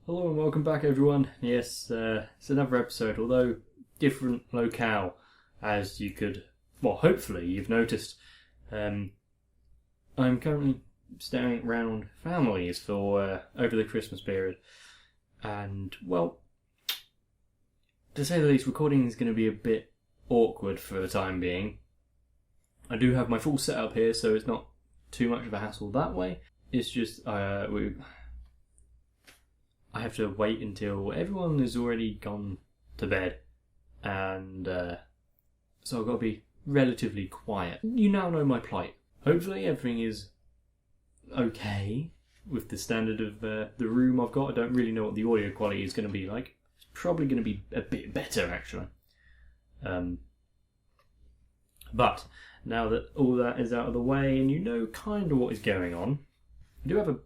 Hello and welcome back, everyone. Yes, it's another episode, although different locale, as you could, well, hopefully you've noticed. I'm currently staying around families for over the Christmas period, and well, to say the least, recording is going to be a bit awkward for the time being. I do have my full setup here, so it's not too much of a hassle that way. It's just I have to wait until everyone has already gone to bed, and so I've got to be relatively quiet. You now know my plight. Hopefully everything is okay with the standard of the room I've got. I don't really know what the audio quality is going to be like. It's probably going to be a bit better, actually. But now that all that is out of the way and you know kind of what is going on, I do have a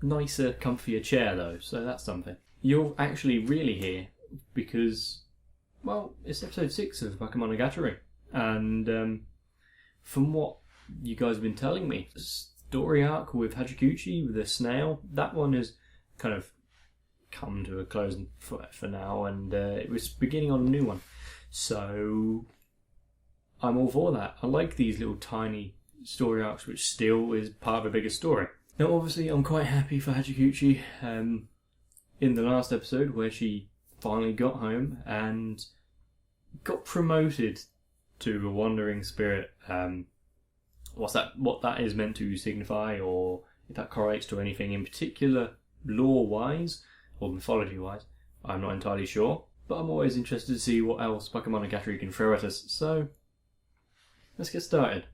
nicer, comfier chair though, so that's something. You're actually really here because, well, it's episode 6 of Bakemonogatari, and from what you guys have been telling me, the story arc with Hachikuchi, with the snail, that one has kind of come to a close for now, and it was beginning on a new one. So I'm all for that. I like these little tiny story arcs which still is part of a bigger story. Now obviously I'm quite happy for Hachikuchi in the last episode where she finally got home and got promoted to a wandering spirit. What that is meant to signify, or if that correlates to anything in particular lore-wise or mythology-wise, I'm not entirely sure. But I'm always interested to see what else Bakemonogatari can throw at us, so let's get started.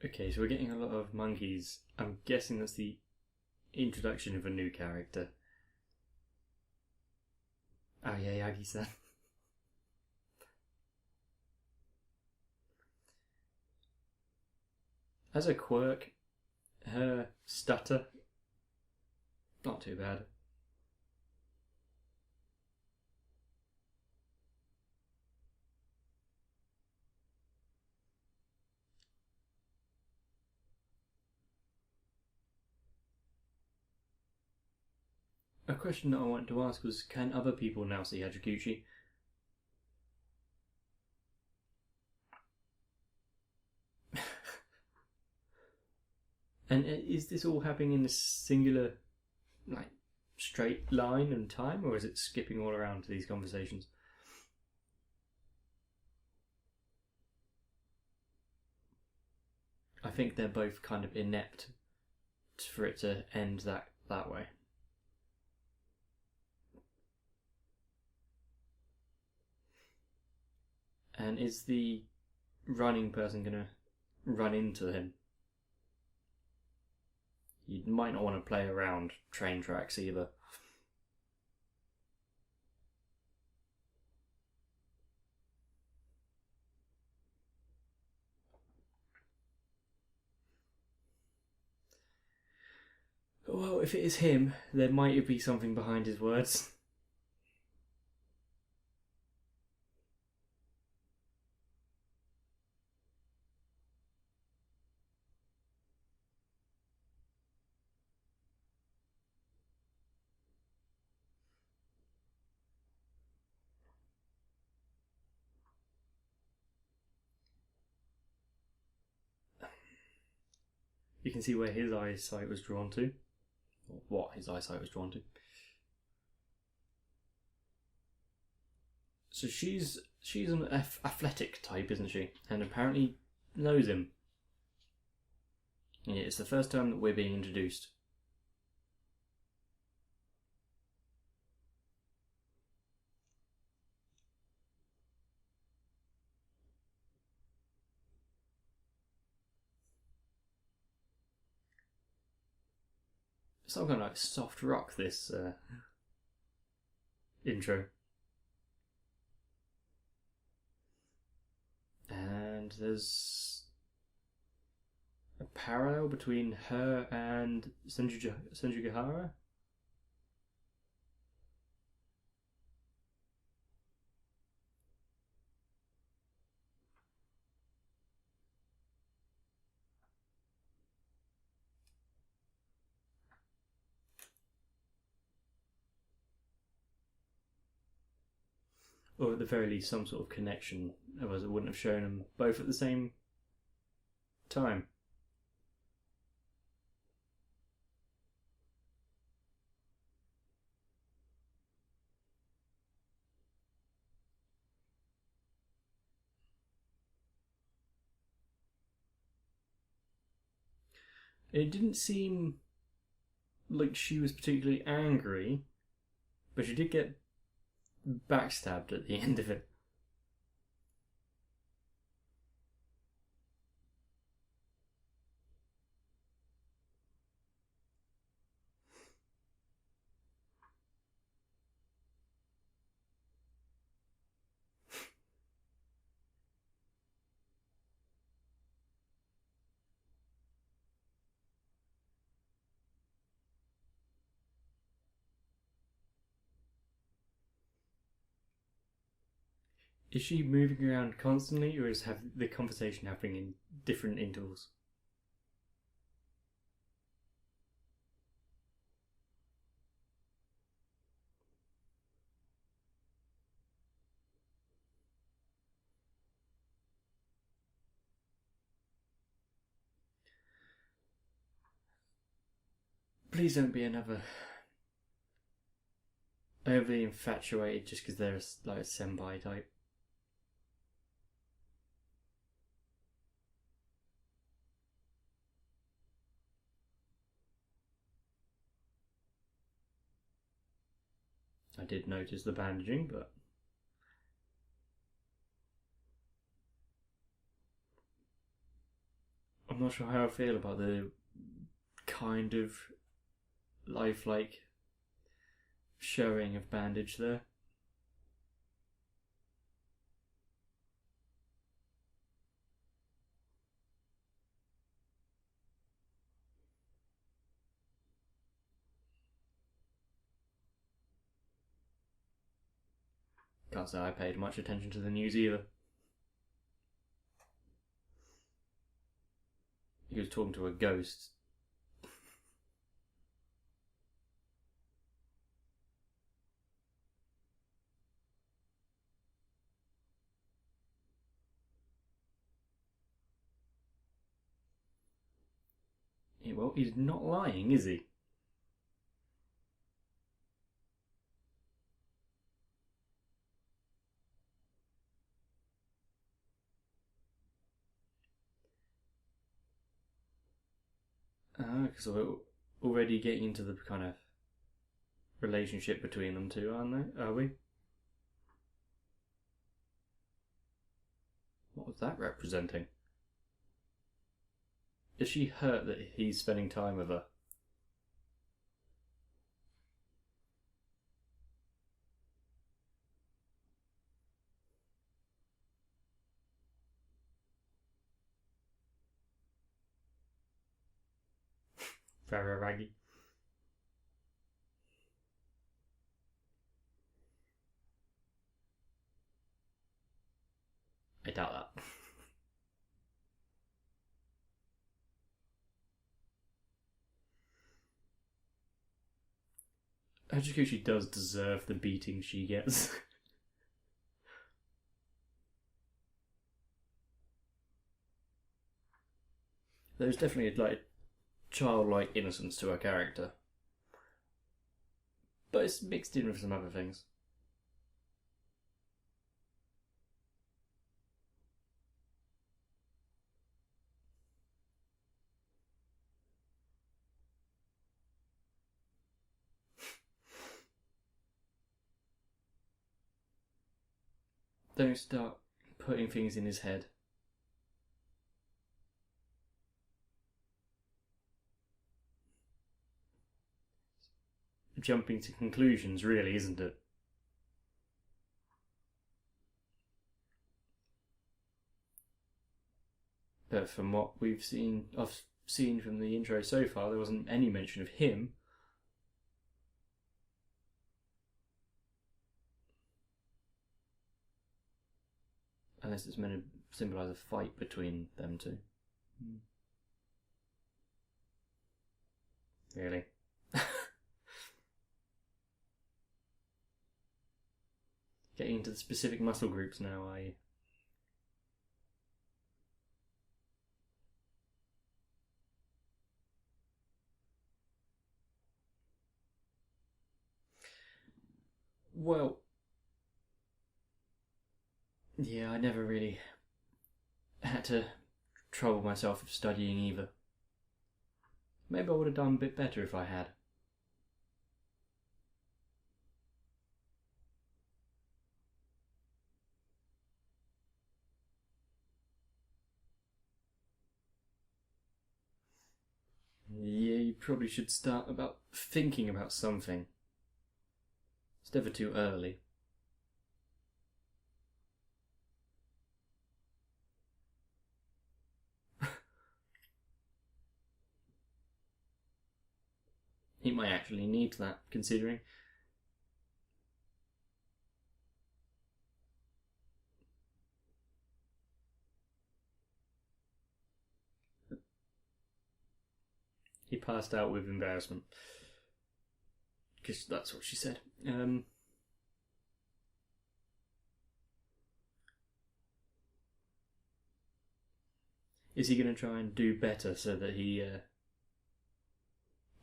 Okay, so we're getting a lot of monkeys. I'm guessing that's the introduction of a new character. Oh yeah, Yagi-san. As a quirk, her stutter, not too bad. A question that I wanted to ask was, can other people now see Hachikuchi? And is this all happening in a singular, like, straight line and time, or is it skipping all around to these conversations? I think they're both kind of inept for it to end that way. And is the running person going to run into him? You might not want to play around train tracks either. Well, if it is him, there might be something behind his words. You can see where his eyesight was drawn to, or what his eyesight was drawn to. So she's an athletic type, isn't she? And apparently knows him. Yeah, it's the first time that we're being introduced. Some kind of like soft rock, this intro. And there's a parallel between her and Senjugahara. or at the very least some sort of connection, otherwise it wouldn't have shown them both at the same time. It didn't seem like she was particularly angry, but she did get backstabbed at the end of it. Is she moving around constantly, or is the conversation happening in different intervals? Please don't be another overly infatuated just because they're like a senpai type. I did notice the bandaging, but I'm not sure how I feel about the kind of lifelike showing of bandage there. Can't say I paid much attention to the news either. He was talking to a ghost. Yeah, well, he's not lying, is he? Because we're already getting into the kind of relationship between them two, aren't they? Are we? What was that representing? Is she hurt that he's spending time with her? Very raggy. I doubt that. Hachikushi does deserve the beating she gets. There's definitely like childlike innocence to her character, but it's mixed in with some other things. Don't start putting things in his head. Jumping to conclusions, really, isn't it? But from what I've seen from the intro so far, there wasn't any mention of him. Unless it's meant to symbolise a fight between them two. Really? Getting into the specific muscle groups now, are you? Well, yeah, I never really had to trouble myself with studying either. Maybe I would have done a bit better if I had. Yeah, you probably should start about thinking about something. It's never too early. He might actually need that, considering. He passed out with embarrassment. Because that's what she said. Is he going to try and do better so that he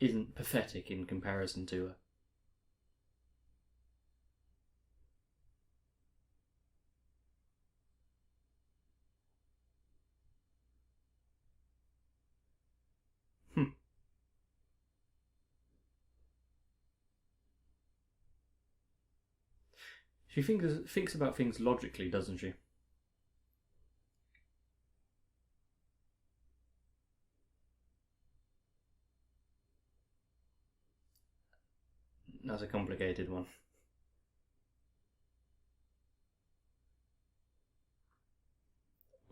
isn't pathetic in comparison to her? She thinks about things logically, doesn't she? That's a complicated one.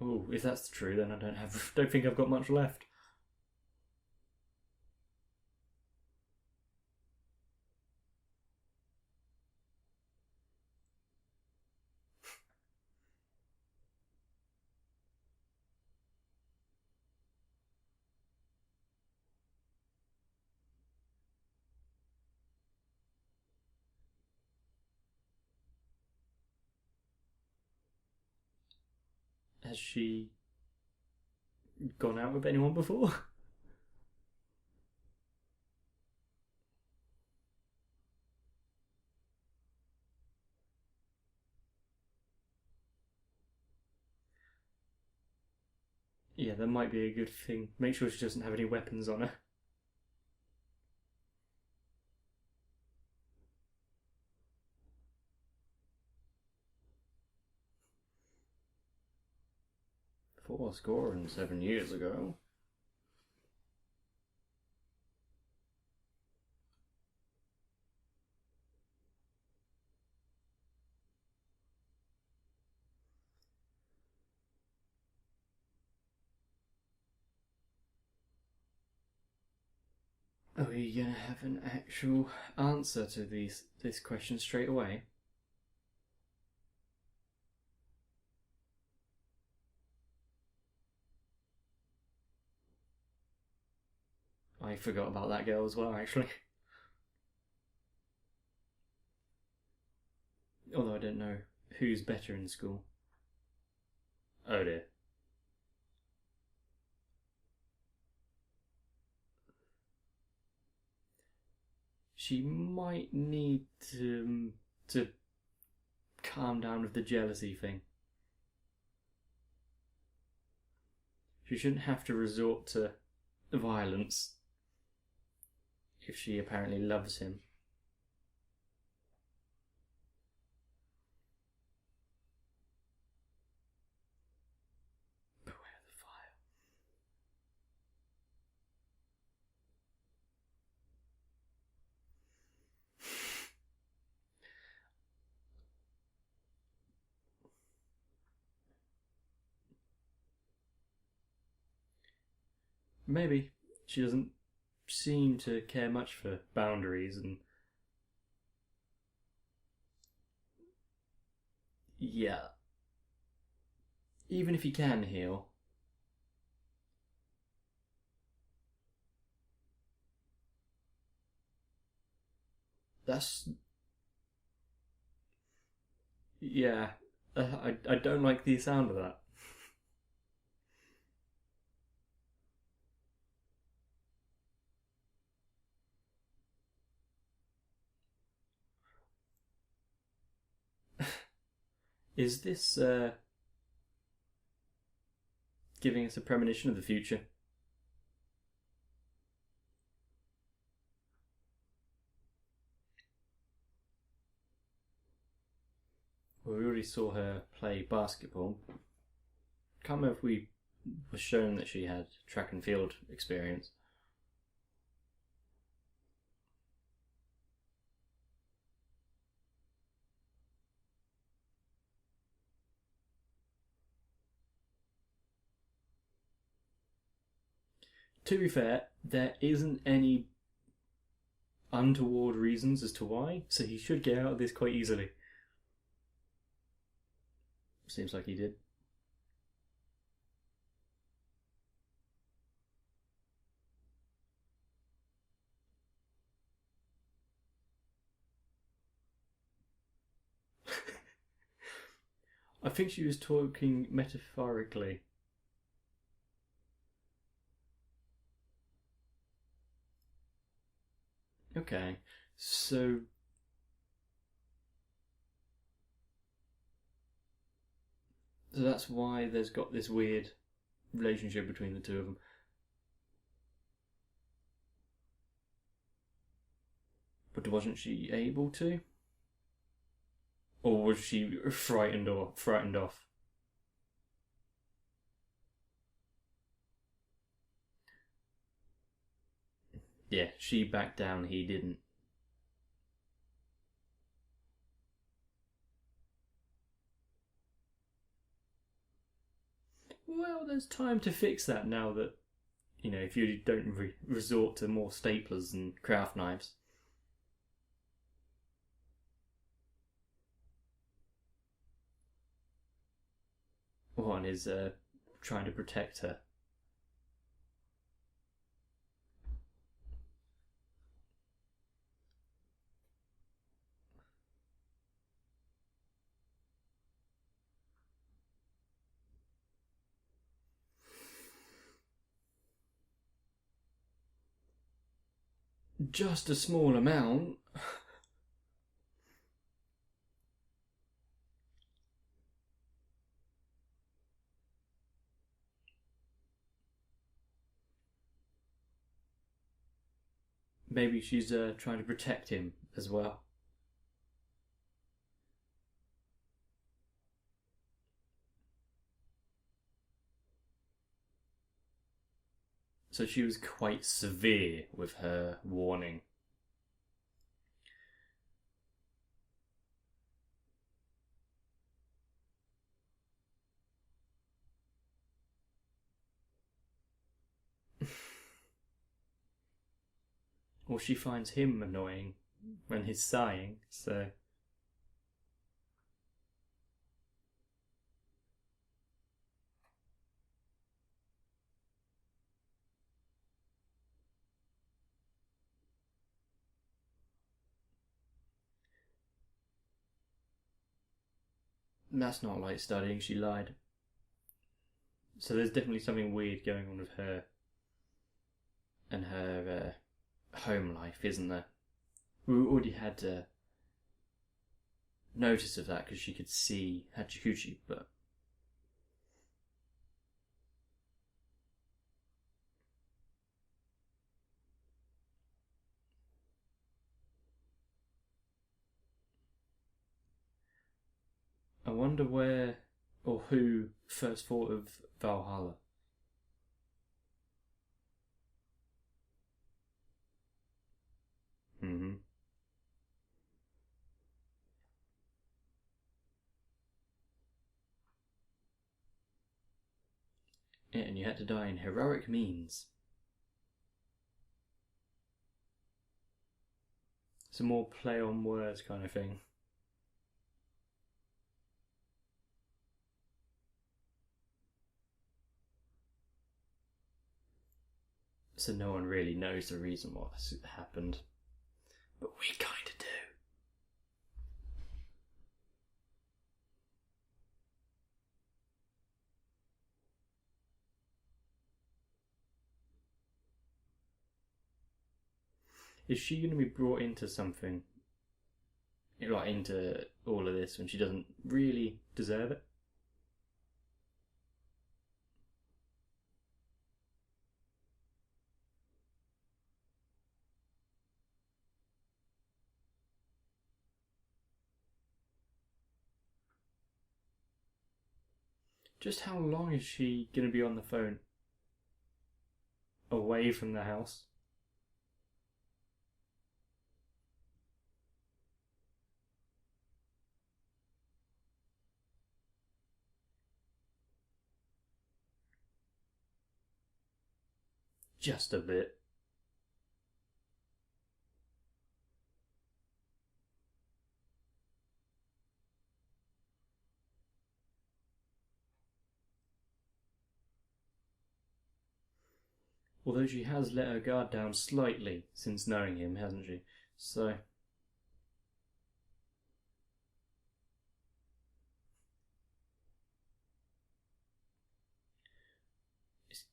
Oh, if that's true, then I don't think I've got much left. Has she gone out with anyone before? Yeah, that might be a good thing. Make sure she doesn't have any weapons on her. Fourscore and 7 years ago. Oh, are you going to have an actual answer to this question straight away? I forgot about that girl as well, actually. Although I don't know who's better in school. Oh dear. She might need to calm down with the jealousy thing. She shouldn't have to resort to violence if she apparently loves him. Beware the fire. Maybe she doesn't seem to care much for boundaries and. Yeah. Even if he can heal. That's. Yeah, I don't like the sound of that. Is this giving us a premonition of the future? Well, we already saw her play basketball. Can't remember if we were shown that she had track and field experience. To be fair, there isn't any untoward reasons as to why, so he should get out of this quite easily. Seems like he did. I think she was talking metaphorically. Okay, so that's why there's got this weird relationship between the two of them. But wasn't she able to? Or was she frightened off? Yeah, she backed down, he didn't. Well, there's time to fix that now that, if you don't resort to more staplers and craft knives. One is trying to protect her. Just a small amount. Maybe she's trying to protect him as well. So she was quite severe with her warning. Or she finds him annoying when he's sighing, so. That's not like studying, she lied. So there's definitely something weird going on with her and her home life, isn't there? We already had notice of that because she could see Hachikuchi, but I wonder where or who first thought of Valhalla. Mm-hmm. Yeah, and you had to die in heroic means. Some more play on words kind of thing. So no one really knows the reason what happened. But we kinda do. Is she going to be brought into something, like into all of this, when she doesn't really deserve it? Just how long is she going to be on the phone away from the house? Just a bit. Although she has let her guard down slightly since knowing him, hasn't she? So. It's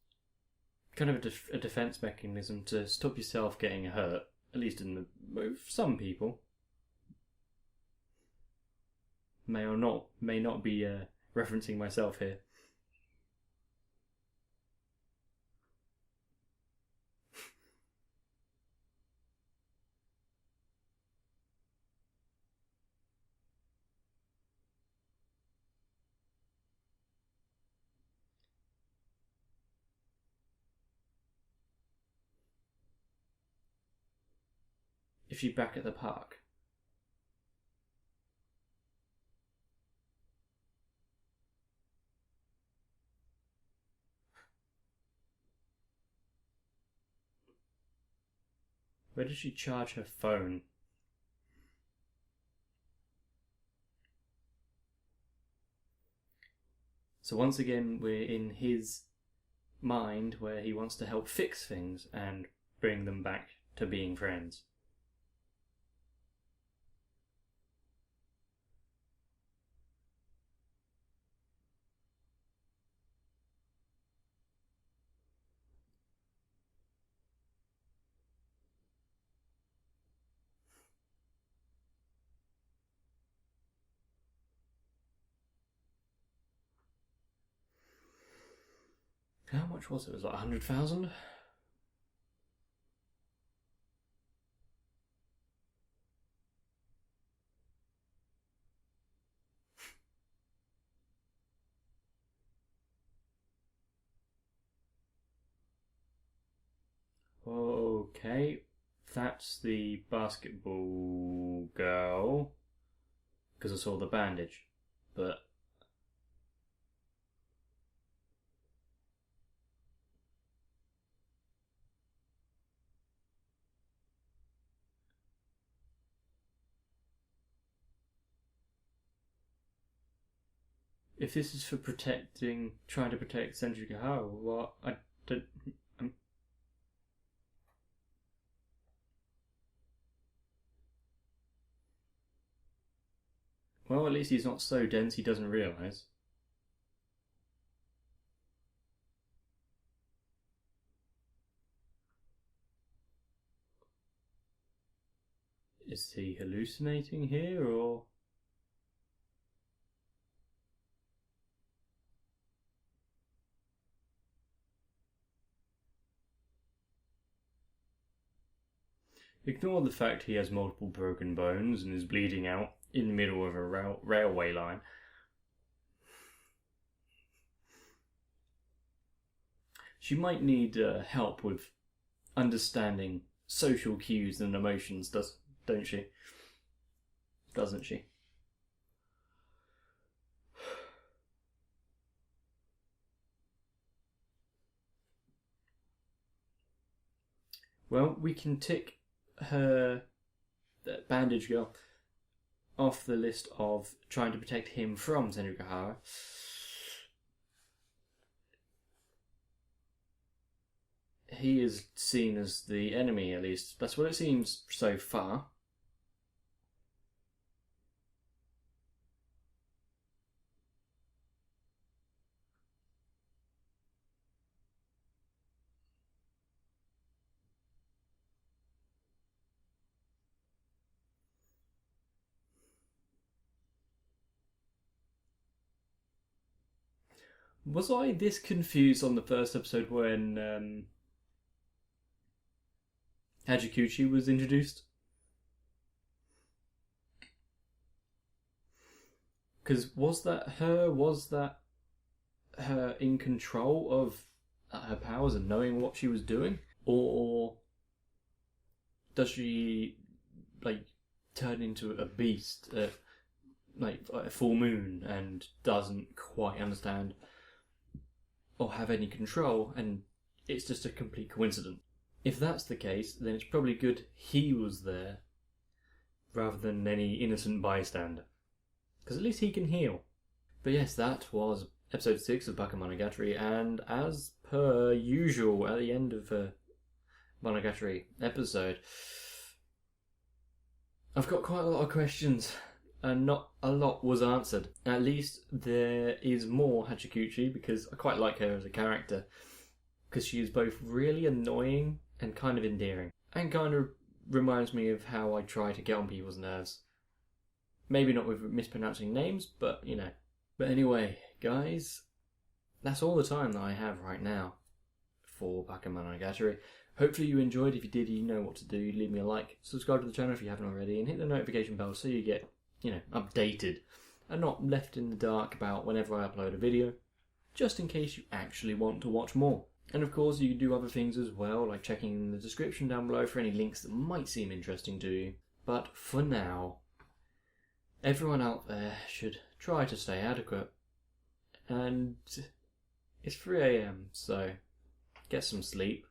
kind of a defense mechanism to stop yourself getting hurt, at least in the. With some people. May not be referencing myself here. Is she back at the park? Where does she charge her phone? So once again, we're in his mind where he wants to help fix things and bring them back to being friends. How much was it? It was like 100,000? Okay, that's the basketball girl. Because I saw the bandage. But if this is for trying to protect Senjukahara, what? I don't. Well, at least he's not so dense he doesn't realise. Is he hallucinating here, or? Ignore the fact he has multiple broken bones and is bleeding out in the middle of a railway line. She might need help with understanding social cues and emotions, don't she? Doesn't she? Well, we can tick her, bandage girl, off the list of trying to protect him from Senjukahara. He is seen as the enemy, at least. That's what it seems so far. Was I this confused on the first episode when Hachikuchi was introduced? Because was that her? Was that her in control of her powers and knowing what she was doing? Or does she, like, turn into a beast at, like, a full moon and doesn't quite understand or have any control, and it's just a complete coincidence? If that's the case, then it's probably good he was there rather than any innocent bystander, because at least he can heal. But yes, that was episode 6 of Bakemonogatari, and as per usual at the end of a Monogatari episode, I've got quite a lot of questions, and not a lot was answered. At least there is more Hachikuchi, because I quite like her as a character, because she is both really annoying and kind of endearing, and kind of reminds me of how I try to get on people's nerves. Maybe not with mispronouncing names, but you know. But anyway, guys, that's all the time that I have right now for Bakemonogatari. Hopefully you enjoyed. If you did, you know what to do. Leave me a like, subscribe to the channel if you haven't already, and hit the notification bell so you get, updated and not left in the dark about whenever I upload a video, just in case you actually want to watch more. And of course, you can do other things as well, like checking the description down below for any links that might seem interesting to you. But for now, everyone out there should try to stay adequate. And it's 3 AM, so get some sleep.